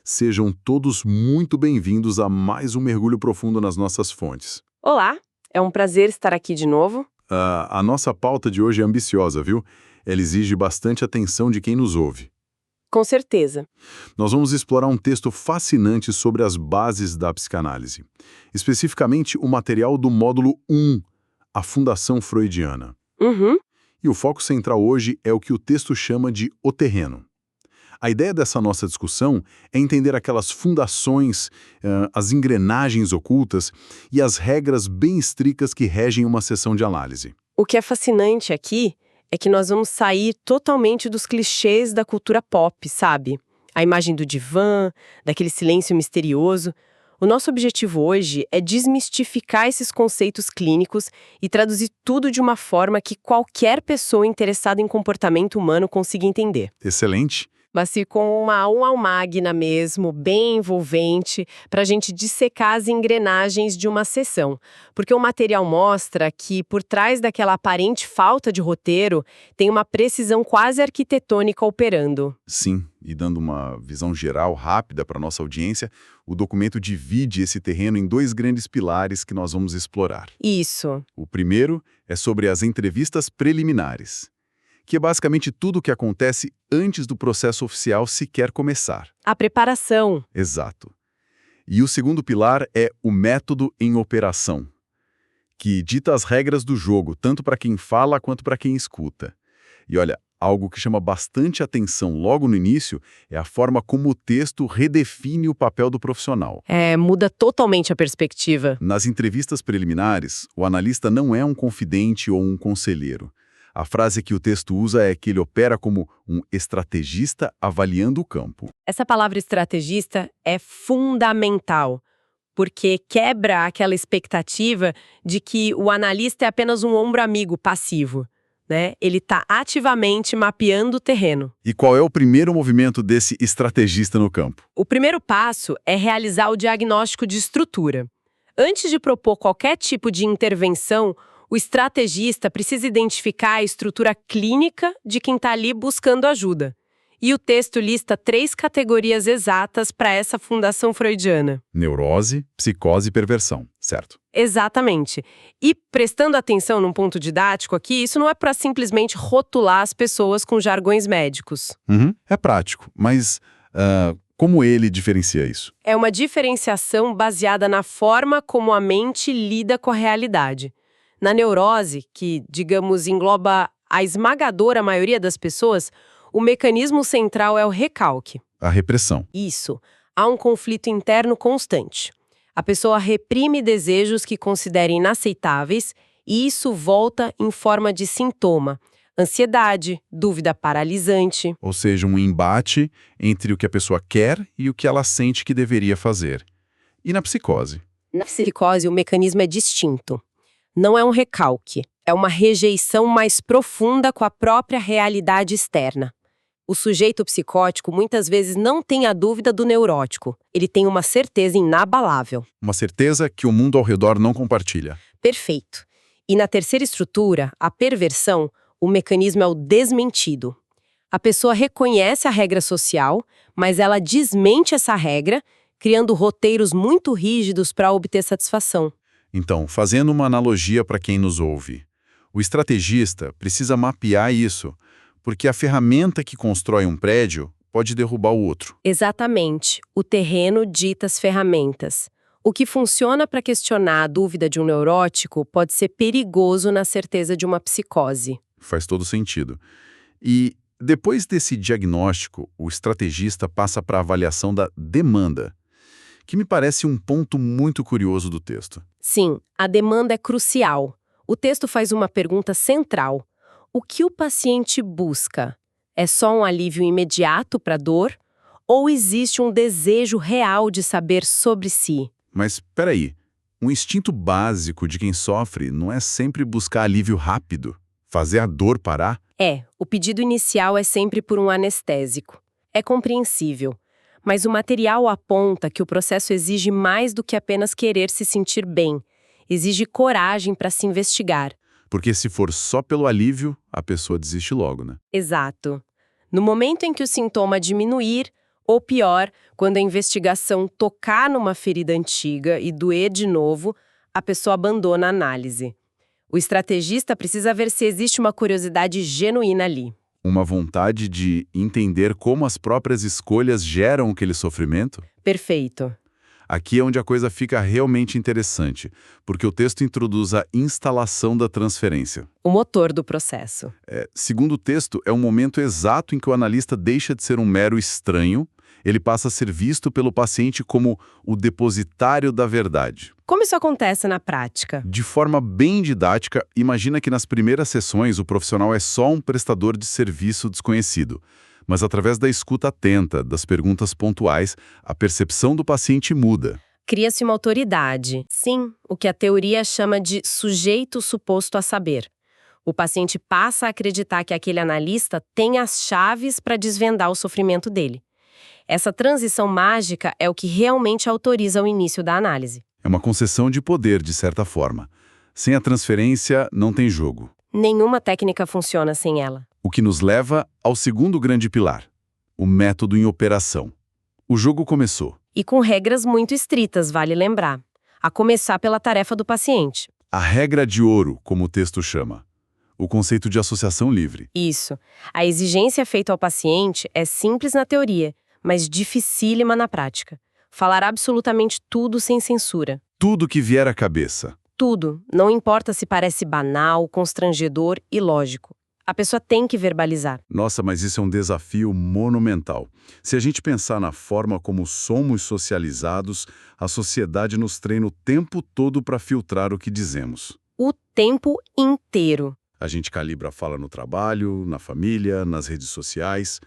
Sejam todos muito bem-vindos a mais um mergulho profundo nas nossas fontes. Olá, é um prazer estar aqui de novo. A nossa pauta de hoje é ambiciosa, viu? Ela exige bastante atenção de quem nos ouve. Com certeza. Nós vamos explorar um texto fascinante sobre as bases da psicanálise. Especificamente o material do módulo 1, a Fundação Freudiana. Uhum. E o foco central hoje é o que o texto chama de o terreno. A ideia dessa nossa discussão é entender aquelas fundações, as engrenagens ocultas e as regras bem estritas que regem uma sessão de análise. O que é fascinante aqui é que nós vamos sair totalmente dos clichês da cultura pop, sabe? A imagem do divã, daquele silêncio misterioso. O nosso objetivo hoje é desmistificar esses conceitos clínicos e traduzir tudo de uma forma que qualquer pessoa interessada em comportamento humano consiga entender. Excelente! Mas com uma aula magna mesmo, bem envolvente, para a gente dissecar as engrenagens de uma sessão. Porque o material mostra que, por trás daquela aparente falta de roteiro, tem uma precisão quase arquitetônica operando. Sim, e dando uma visão geral rápida para a nossa audiência, o documento divide esse terreno em dois grandes pilares que nós vamos explorar. Isso. O primeiro é sobre as entrevistas preliminares, que é basicamente tudo o que acontece antes do processo oficial sequer começar. A preparação. Exato. E o segundo pilar é o método em operação, que dita as regras do jogo, tanto para quem fala quanto para quem escuta. E olha, algo que chama bastante atenção logo no início é a forma como o texto redefine o papel do profissional. Muda totalmente a perspectiva. Nas entrevistas preliminares, o analista não é um confidente ou um conselheiro. A frase que o texto usa é que ele opera como um estrategista avaliando o campo. Essa palavra estrategista é fundamental, porque quebra aquela expectativa de que o analista é apenas um ombro amigo passivo, né? Ele está ativamente mapeando o terreno. E qual é o primeiro movimento desse estrategista no campo? O primeiro passo é realizar o diagnóstico de estrutura. Antes de propor qualquer tipo de intervenção, o estrategista precisa identificar a estrutura clínica de quem está ali buscando ajuda. E o texto lista 3 categorias exatas para essa fundação freudiana. Neurose, psicose e perversão, certo? Exatamente. E prestando atenção num ponto didático aqui, isso não é para simplesmente rotular as pessoas com jargões médicos. É prático, mas como ele diferencia isso? É uma diferenciação baseada na forma como a mente lida com a realidade. Na neurose, que, digamos, engloba a esmagadora maioria das pessoas, o mecanismo central é o recalque. A repressão. Isso. Há um conflito interno constante. A pessoa reprime desejos que considera inaceitáveis e isso volta em forma de sintoma. Ansiedade, dúvida paralisante. Ou seja, um embate entre o que a pessoa quer e o que ela sente que deveria fazer. E na psicose? Na psicose, o mecanismo é distinto. Não é um recalque, é uma rejeição mais profunda com a própria realidade externa. O sujeito psicótico muitas vezes não tem a dúvida do neurótico, ele tem uma certeza inabalável. Uma certeza que o mundo ao redor não compartilha. Perfeito. E na terceira estrutura, a perversão, o mecanismo é o desmentido. A pessoa reconhece a regra social, mas ela desmente essa regra, criando roteiros muito rígidos para obter satisfação. Então, fazendo uma analogia para quem nos ouve, o estrategista precisa mapear isso, porque a ferramenta que constrói um prédio pode derrubar o outro. Exatamente. O terreno dita as ferramentas. O que funciona para questionar a dúvida de um neurótico pode ser perigoso na certeza de uma psicose. Faz todo sentido. E depois desse diagnóstico, o estrategista passa para a avaliação da demanda, que me parece um ponto muito curioso do texto. Sim, a demanda é crucial. O texto faz uma pergunta central. O que o paciente busca? É só um alívio imediato para a dor? Ou existe um desejo real de saber sobre si? Mas, peraí, um instinto básico de quem sofre não é sempre buscar alívio rápido, fazer a dor parar? O pedido inicial é sempre por um anestésico. É compreensível. Mas o material aponta que o processo exige mais do que apenas querer se sentir bem. Exige coragem para se investigar. Porque se for só pelo alívio, a pessoa desiste logo, né? Exato. No momento em que o sintoma diminuir, Ou pior, quando a investigação tocar numa ferida antiga e doer de novo, a pessoa abandona a análise. O estrategista precisa ver se existe uma curiosidade genuína ali. Uma vontade de entender como as próprias escolhas geram aquele sofrimento? Perfeito. Aqui é onde a coisa fica realmente interessante, porque o texto introduz a instalação da transferência. O motor do processo. Segundo o texto, é o momento exato em que o analista deixa de ser um mero estranho, ele passa a ser visto pelo paciente como o depositário da verdade. Como isso acontece na prática? De forma bem didática, imagina que nas primeiras sessões o profissional é só um prestador de serviço desconhecido. Mas através da escuta atenta, das perguntas pontuais, a percepção do paciente muda. Cria-se uma autoridade. Sim, o que a teoria chama de sujeito suposto a saber. O paciente passa a acreditar que aquele analista tem as chaves para desvendar o sofrimento dele. Essa transição mágica é o que realmente autoriza o início da análise. É uma concessão de poder, de certa forma. Sem a transferência, não tem jogo. Nenhuma técnica funciona sem ela. O que nos leva ao segundo grande pilar, o método em operação. O jogo começou. E com regras muito estritas, vale lembrar. A começar pela tarefa do paciente. A regra de ouro, como o texto chama. O conceito de associação livre. Isso. A exigência feita ao paciente é simples na teoria, mas dificílima na prática. Falar absolutamente tudo sem censura. Tudo que vier à cabeça. Tudo, não importa se parece banal, constrangedor e ilógico. A pessoa tem que verbalizar. Nossa, mas isso é um desafio monumental. Se a gente pensar na forma como somos socializados, a sociedade nos treina o tempo todo para filtrar o que dizemos. O tempo inteiro. A gente calibra a fala no trabalho, na família, nas redes sociais.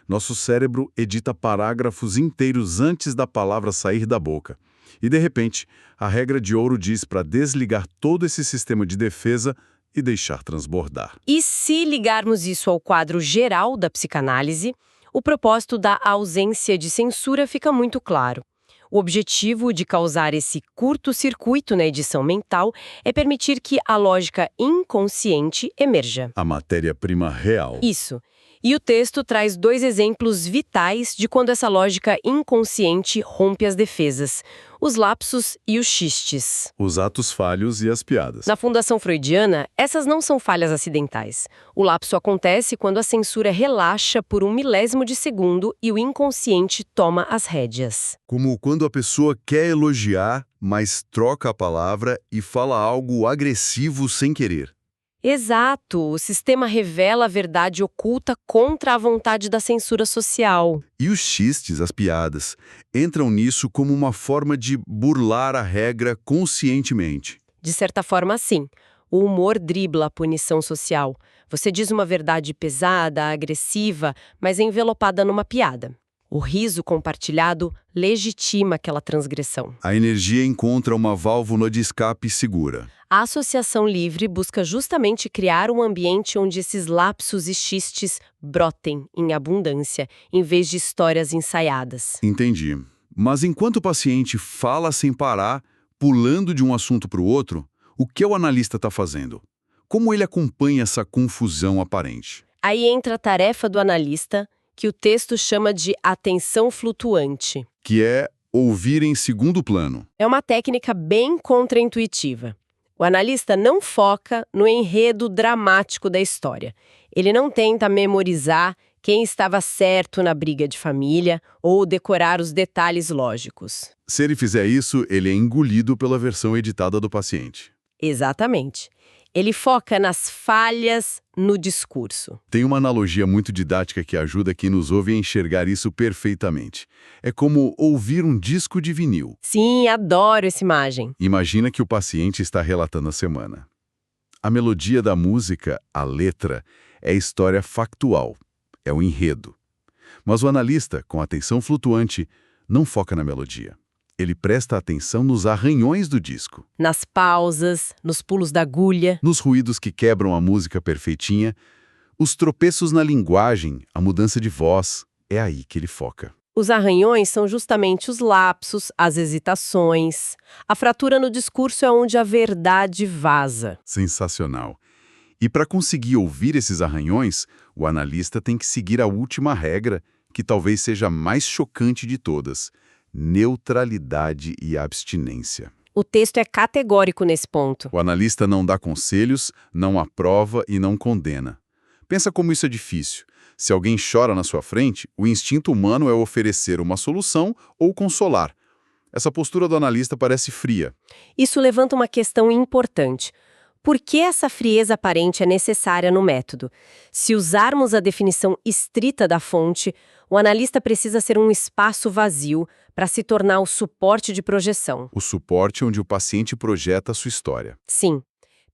Nosso cérebro edita parágrafos inteiros antes da palavra sair da boca. E, de repente, a regra de ouro diz para desligar todo esse sistema de defesa e deixar transbordar. E se ligarmos isso ao quadro geral da psicanálise, o propósito da ausência de censura fica muito claro. O objetivo de causar esse curto-circuito na edição mental é permitir que a lógica inconsciente emerja. A matéria-prima real. Isso. E o texto traz 2 exemplos vitais de quando essa lógica inconsciente rompe as defesas: os lapsos e os xistes. Os atos falhos e as piadas. Na Fundação Freudiana, essas não são falhas acidentais. O lapso acontece quando a censura relaxa por 1 milésimo de segundo e o inconsciente toma as rédeas. Como quando a pessoa quer elogiar, mas troca a palavra e fala algo agressivo sem querer. Exato! O sistema revela a verdade oculta contra a vontade da censura social. E os xistes, as piadas, entram nisso como uma forma de burlar a regra conscientemente. De certa forma, sim. O humor dribla a punição social. Você diz uma verdade pesada, agressiva, mas envelopada numa piada. O riso compartilhado legitima aquela transgressão. A energia encontra uma válvula de escape segura. A associação livre busca justamente criar um ambiente onde esses lapsos e xistes brotem em abundância, em vez de histórias ensaiadas. Entendi. Mas enquanto o paciente fala sem parar, pulando de um assunto para o outro, o que o analista está fazendo? Como ele acompanha essa confusão aparente? Aí entra a tarefa do analista, que o texto chama de atenção flutuante. Que é ouvir em segundo plano. É uma técnica bem contraintuitiva. O analista não foca no enredo dramático da história. Ele não tenta memorizar quem estava certo na briga de família ou decorar os detalhes lógicos. Se ele fizer isso, ele é engolido pela versão editada do paciente. Exatamente. Ele foca nas falhas no discurso. Tem uma analogia muito didática que ajuda quem nos ouve a enxergar isso perfeitamente. É como ouvir um disco de vinil. Sim, adoro essa imagem. Imagina que o paciente está relatando a semana. A melodia da música, a letra, é história factual, é o enredo. Mas o analista, com atenção flutuante, não foca na melodia. Ele presta atenção nos arranhões do disco. Nas pausas, nos pulos da agulha. Nos ruídos que quebram a música perfeitinha, os tropeços na linguagem, a mudança de voz, é aí que ele foca. Os arranhões são justamente os lapsos, as hesitações. A fratura no discurso é onde a verdade vaza. Sensacional. E para conseguir ouvir esses arranhões, o analista tem que seguir a última regra, que talvez seja a mais chocante de todas: neutralidade e abstinência. O texto é categórico nesse ponto. O analista não dá conselhos, não aprova e não condena. Pensa como isso é difícil. Se alguém chora na sua frente, o instinto humano é oferecer uma solução ou consolar. Essa postura do analista parece fria. Isso levanta uma questão importante. Por que essa frieza aparente é necessária no método? Se usarmos a definição estrita da fonte, o analista precisa ser um espaço vazio para se tornar o suporte de projeção. O suporte onde o paciente projeta a sua história. Sim.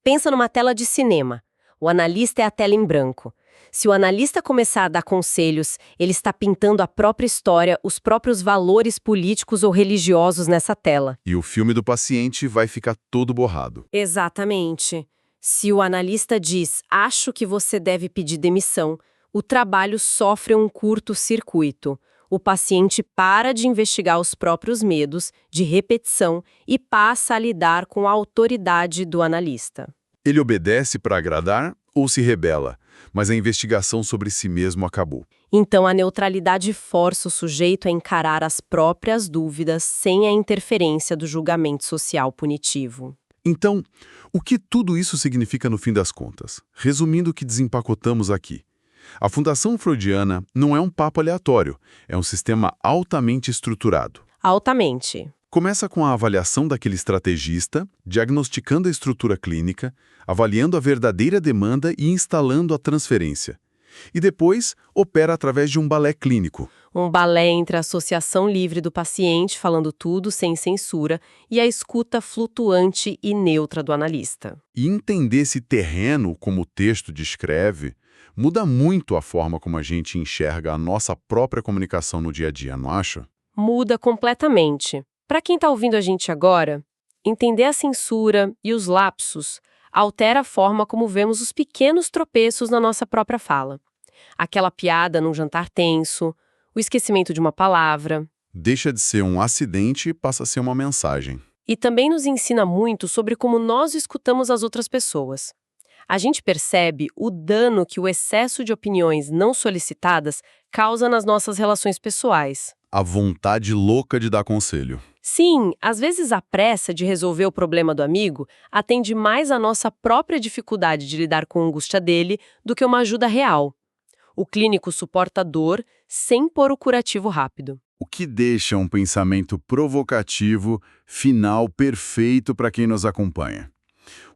Pensa numa tela de cinema. O analista é a tela em branco. Se o analista começar a dar conselhos, ele está pintando a própria história, os próprios valores políticos ou religiosos nessa tela. E o filme do paciente vai ficar todo borrado. Exatamente. Se o analista diz, acho que você deve pedir demissão, o trabalho sofre um curto-circuito. O paciente para de investigar os próprios medos, de repetição, e passa a lidar com a autoridade do analista. Ele obedece para agradar ou se rebela, mas a investigação sobre si mesmo acabou. Então, a neutralidade força o sujeito a encarar as próprias dúvidas sem a interferência do julgamento social punitivo. Então, o que tudo isso significa no fim das contas? Resumindo o que desempacotamos aqui. A Fundação Freudiana não é um papo aleatório, é um sistema altamente estruturado. Altamente. Começa com a avaliação daquele estrategista, diagnosticando a estrutura clínica, avaliando a verdadeira demanda e instalando a transferência. E depois, opera através de um balé clínico. Um balé entre a associação livre do paciente, falando tudo sem censura, e a escuta flutuante e neutra do analista. E entender esse terreno, como o texto descreve, muda muito a forma como a gente enxerga a nossa própria comunicação no dia a dia, não acha? Muda completamente. Para quem está ouvindo a gente agora, entender a censura e os lapsos altera a forma como vemos os pequenos tropeços na nossa própria fala. Aquela piada num jantar tenso, o esquecimento de uma palavra. Deixa de ser um acidente e passa a ser uma mensagem. E também nos ensina muito sobre como nós escutamos as outras pessoas. A gente percebe o dano que o excesso de opiniões não solicitadas causa nas nossas relações pessoais. A vontade louca de dar conselho. Sim, às vezes a pressa de resolver o problema do amigo atende mais à nossa própria dificuldade de lidar com a angústia dele do que uma ajuda real. O clínico suporta a dor sem pôr o curativo rápido. O que deixa um pensamento provocativo, final perfeito para quem nos acompanha.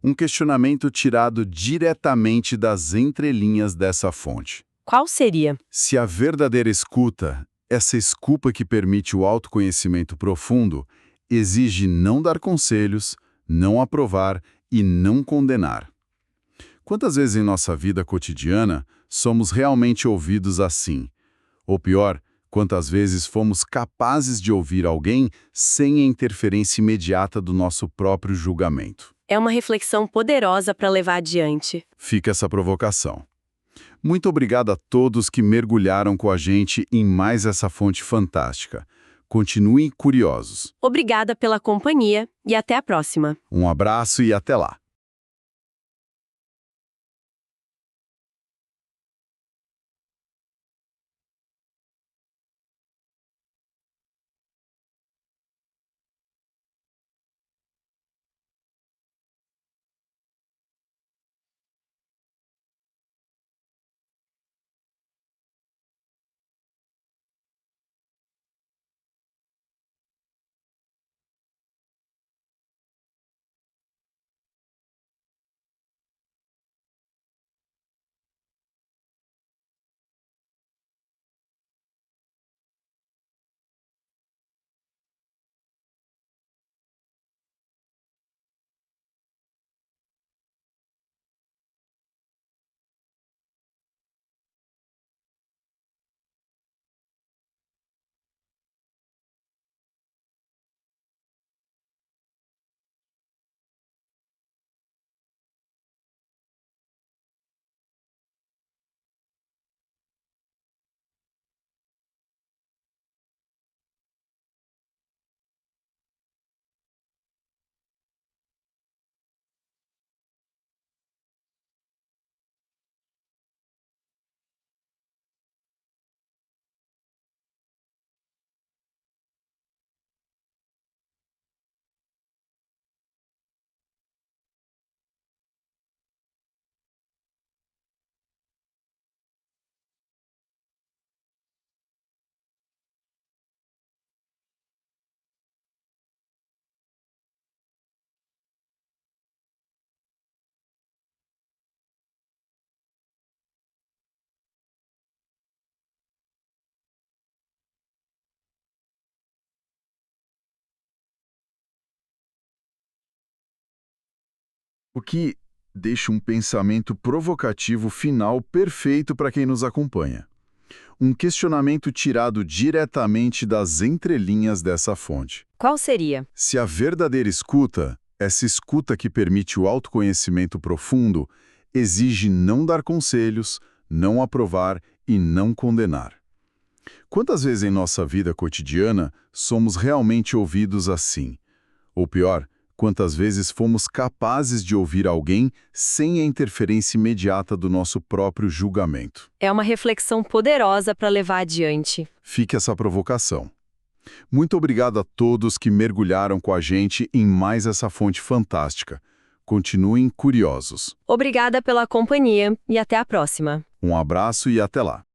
Um questionamento tirado diretamente das entrelinhas dessa fonte. Qual seria? Se a verdadeira escuta, essa escuta que permite o autoconhecimento profundo, exige não dar conselhos, não aprovar e não condenar. Quantas vezes em nossa vida cotidiana somos realmente ouvidos assim? Ou pior, quantas vezes fomos capazes de ouvir alguém sem a interferência imediata do nosso próprio julgamento? É uma reflexão poderosa para levar adiante. Fica essa provocação. Muito obrigado a todos que mergulharam com a gente em mais essa fonte fantástica. Continuem curiosos. Obrigada pela companhia e até a próxima. Um abraço e até lá. O que deixa um pensamento provocativo final perfeito para quem nos acompanha. Um questionamento tirado diretamente das entrelinhas dessa fonte. Qual seria? Se a verdadeira escuta, essa escuta que permite o autoconhecimento profundo, exige não dar conselhos, não aprovar e não condenar. Quantas vezes em nossa vida cotidiana somos realmente ouvidos assim? Ou pior, quantas vezes fomos capazes de ouvir alguém sem a interferência imediata do nosso próprio julgamento? É uma reflexão poderosa para levar adiante. Fique essa provocação. Muito obrigado a todos que mergulharam com a gente em mais essa fonte fantástica. Continuem curiosos. Obrigada pela companhia e até a próxima. Um abraço e até lá.